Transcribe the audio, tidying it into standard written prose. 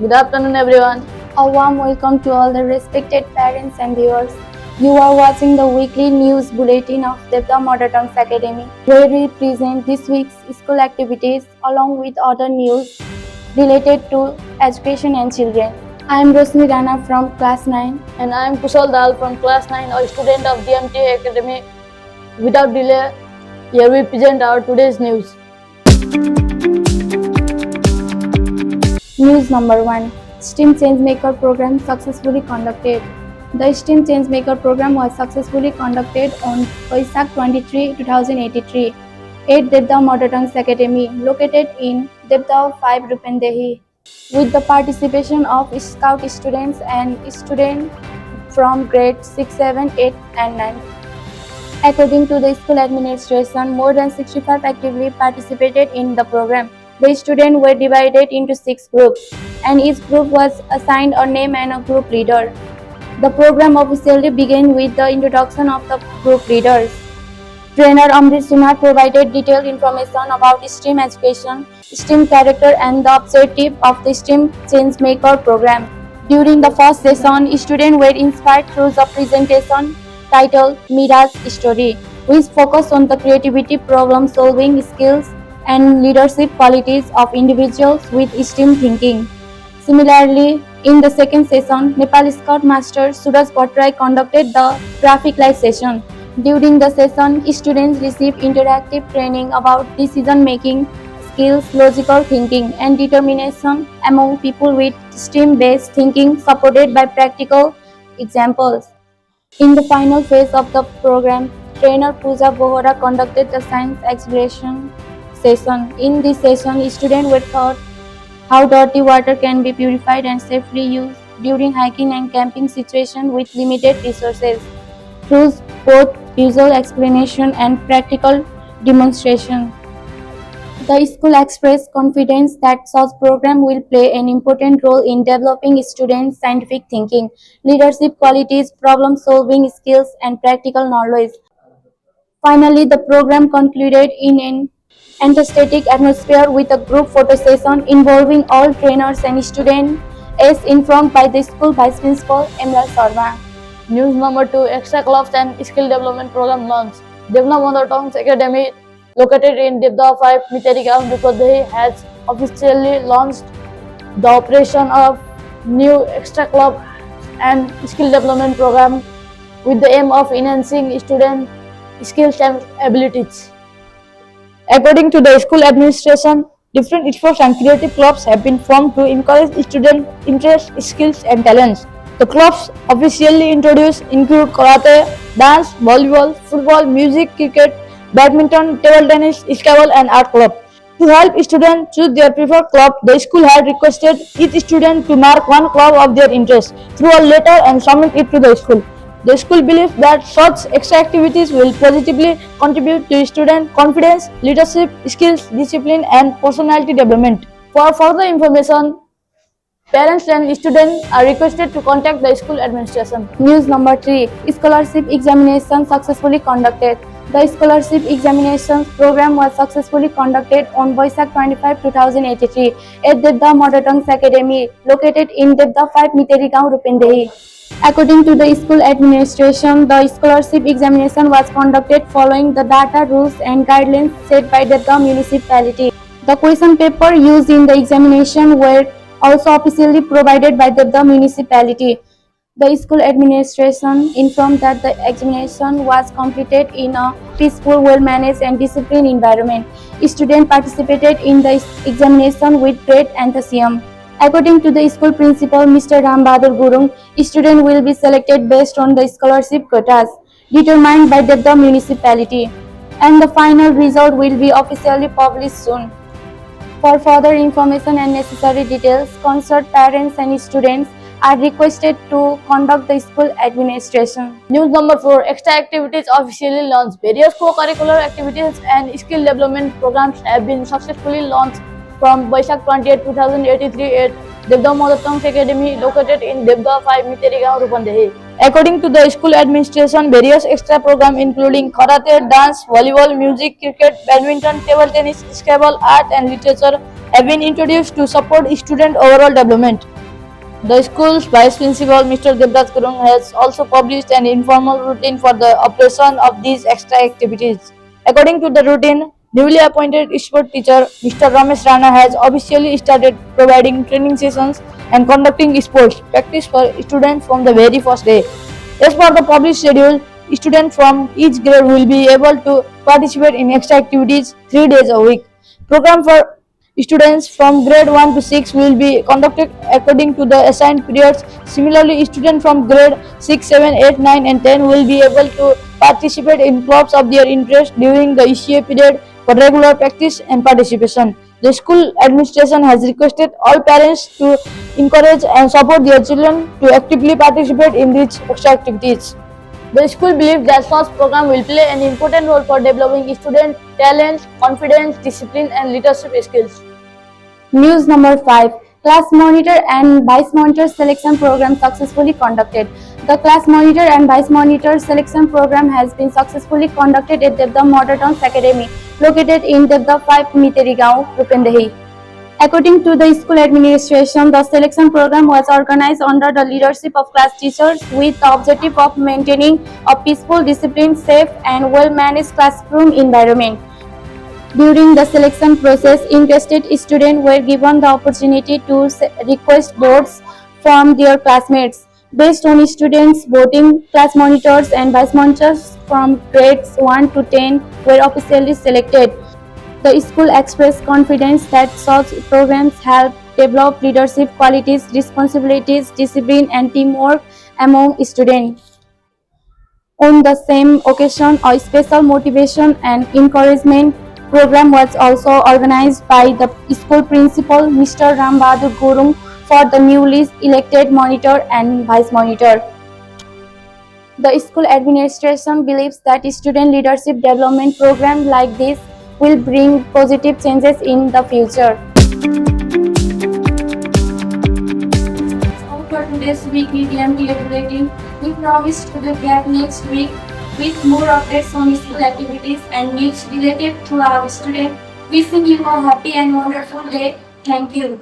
Good afternoon, everyone. A warm welcome to all the respected parents and viewers. You are watching the weekly news bulletin of Devda Mother Tongues Academy, where we present this week's school activities along with other news related to education and children. I am Rosni Rana from class 9. And I am Kushal Dal from class 9, a student of DMT Academy. Without delay, here we present our today's news. News number 1. STEAM Changemaker program successfully conducted. The STEAM Changemaker program was successfully conducted on Vaisakh 23, 2083 at Devda Mother Tongues Academy located in Devda 5 Rupendehi with the participation of Scout students and students from grades 6, 7, 8 and 9. According to the school administration, more than 65 actively participated in the program. The students were divided into 6 groups, and each group was assigned a name and a group leader. The program officially began with the introduction of the group leaders. Trainer Amrit Sinha provided detailed information about STEAM education, STEAM character, and the objective of the STEAM Changemaker program. During the first session, students were inspired through the presentation titled Mira's Story, which focused on the creativity, problem-solving skills, and leadership qualities of individuals with STEAM thinking. Similarly, in the second session, Nepal Scout Master Suraj Bhattrai conducted the traffic light session. During the session, students received interactive training about decision-making skills, logical thinking, and determination among people with STEAM-based thinking supported by practical examples. In the final phase of the program, trainer Pooja Bohra conducted the science exploration session. In this session, students were taught how dirty water can be purified and safely used during hiking and camping situations with limited resources through both visual explanation and practical demonstration. The school expressed confidence that such program will play an important role in developing students' scientific thinking, leadership qualities, problem-solving skills, and practical knowledge. Finally, the program concluded in an enthusiastic atmosphere with a group photo session involving all trainers and students, as informed by the school vice principal Emral Sharma. News number 2. Extra clubs and skill development program launch. Devda Mother Tongues Academy, located in Devda 5, Miterigaon, Rupendehi, has officially launched the operation of new extra club and skill development program with the aim of enhancing student skills and abilities. According to the school administration, different sports and creative clubs have been formed to encourage student interests, skills, and talents. The clubs officially introduced include karate, dance, volleyball, football, music, cricket, badminton, table tennis, scrabble, and art club. To help students choose their preferred club, the school had requested each student to mark one club of their interest through a letter and submit it to the school. The school believes that such extra activities will positively contribute to student confidence, leadership skills, discipline, and personality development. For further information, parents and students are requested to contact the school administration. News number 3. Scholarship examination successfully conducted. The scholarship examinations program was successfully conducted on Vaisakh 25, 2083 at Devda Mother Tongues Academy, located in Devda 5, Miterigaon, Rupendehi. According to the school administration, the scholarship examination was conducted following the data rules and guidelines set by the municipality. The question paper used in the examination were also officially provided by the municipality. The school administration informed that the examination was completed in a peaceful, well-managed and disciplined environment. Students participated in the examination with great enthusiasm. According to the school principal, Mr. Ram Bahadur Gurung, students will be selected based on the scholarship quotas determined by the municipality, and the final result will be officially published soon. For further information and necessary details, concerned parents and students are requested to contact the school administration. News number 4. Extra activities officially launched. Various co-curricular activities and skill development programs have been successfully launched from Vaisakh 28, 2083 at Devda Mother Tongues Academy, located in Devda 5, Miterigaon, Rupendehi. According to the school administration, various extra programs including karate, dance, volleyball, music, cricket, badminton, table tennis, scrabble, art, and literature have been introduced to support student overall development. The school's vice principal, Mr. Devraj Kurung, has also published an informal routine for the operation of these extra activities. According to the routine, newly appointed sport teacher, Mr. Ramesh Rana, has officially started providing training sessions and conducting sports practice for students from the very first day. As per the published schedule, students from each grade will be able to participate in extra activities 3 days a week. Program for students from grade 1 to 6 will be conducted according to the assigned periods. Similarly, students from grade 6, 7, 8, 9 and 10 will be able to participate in clubs of their interest during the ECA period for regular practice and participation. The school administration has requested all parents to encourage and support their children to actively participate in these extra activities. The school believes that such program will play an important role for developing student talent, confidence, discipline and leadership skills. News number 5. Class Monitor and Vice Monitor Selection Program successfully conducted. The Class Monitor and Vice Monitor Selection Program has been successfully conducted at Devda Mother Tongue Academy, located in Devda 5, Miteri Rupendehi. According to the school administration, the selection program was organized under the leadership of class teachers with the objective of maintaining a peaceful, disciplined, safe and well-managed classroom environment. During the selection process, interested students were given the opportunity to request votes from their classmates. Based on students' voting, class monitors and vice monitors from grades 1 to 10 were officially selected. The school expressed confidence that such programs help develop leadership qualities, responsibilities, discipline, and teamwork among students. On the same occasion, a special motivation and encouragement program was also organized by the school principal, Mr. Ram Bahadur Gurung, for the newly elected monitor and vice monitor. The school administration believes that student leadership development programs like this will bring positive changes in the future. So for today's weekly DMT bulletin, we promise to be back next week with more updates on school activities and news related to our students. Wishing you a happy and wonderful day. Thank you.